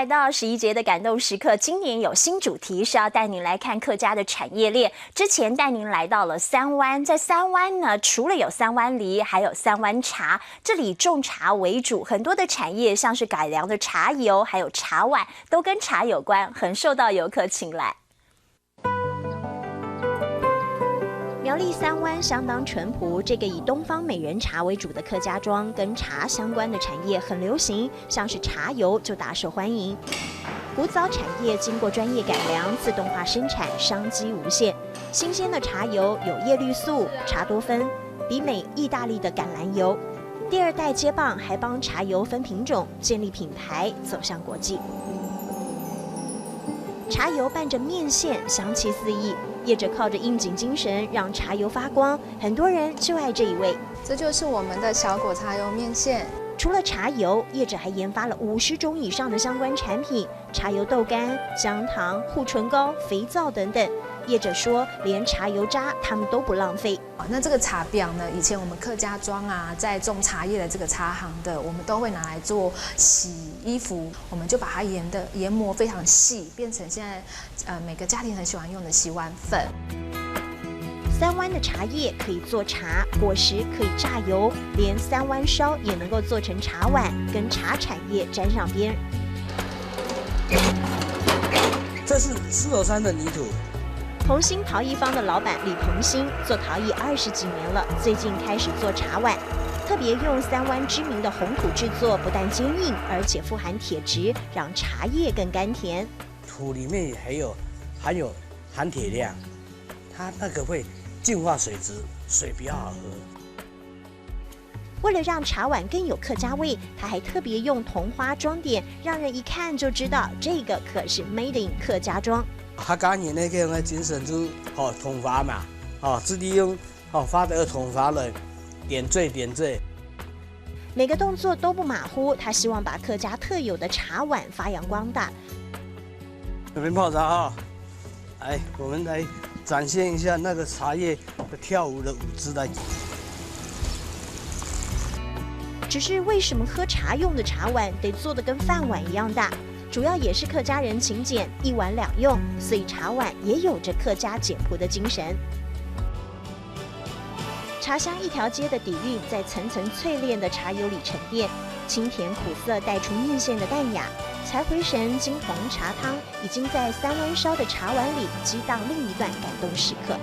来到11节的感动时刻，今年有新主题，是要带您来看客家的产业链。之前带您来到了三湾，在三湾呢，除了有三湾梨，还有三湾茶。这里种茶为主，很多的产业，像是改良的茶油，还有茶碗，都跟茶有关，很受到游客青睐。苗栗三湾相当淳朴，这个以东方美人茶为主的客家庄，跟茶相关的产业很流行，像是茶油就大受欢迎。古早产业经过专业改良，自动化生产，商机无限。新鲜的茶油有叶绿素、茶多酚，比美意大利的橄榄油。第二代接棒还帮茶油分品种，建立品牌，走向国际。茶油伴着面线，香气四溢。业者靠着应景精神，让茶油发光，很多人就爱这一味。这就是我们的小果茶油面线。除了茶油，业者还研发了50种以上的相关产品，茶油豆干、姜糖、护唇膏、肥皂等等。业者说，连茶油渣他们都不浪费。那这个茶表呢？以前我们客家庄啊，在种茶叶的这个茶行的，我们都会拿来做洗衣服，我们就把它研磨非常细，变成现在每个家庭很喜欢用的洗碗粉。三湾的茶叶可以做茶，果实可以榨油，连三湾烧也能够做成茶碗，跟茶产业沾上边。这是狮头山的泥土。鹏兴陶艺坊的老板李鹏兴做陶艺20几年了，最近开始做茶碗，特别用三湾知名的红土制作，不但坚硬，而且富含铁质，让茶叶更甘甜。土里面也含有含铁量，它那个会净化水质，水比较好喝。为了让茶碗更有客家味，他还特别用桐花装点，让人一看就知道这个可是 Made in 客家庄。客家人呢，佢用精神就桐花嘛，自己用花的桐花来点缀。每个动作都不马虎，他希望把客家特有的茶碗发扬光大。这边泡茶来，我们来展现一下那个茶叶的跳舞的舞姿来。只是为什么喝茶用的茶碗得做得跟饭碗一样大？主要也是客家人勤俭，一碗两用，所以茶碗也有着客家简朴的精神。茶香一条街的底蕴在层层淬炼的茶油里沉淀，清甜苦涩带出面线的淡雅。才回神金黄茶汤已经在三湾烧的茶碗里激荡另一段感动时刻。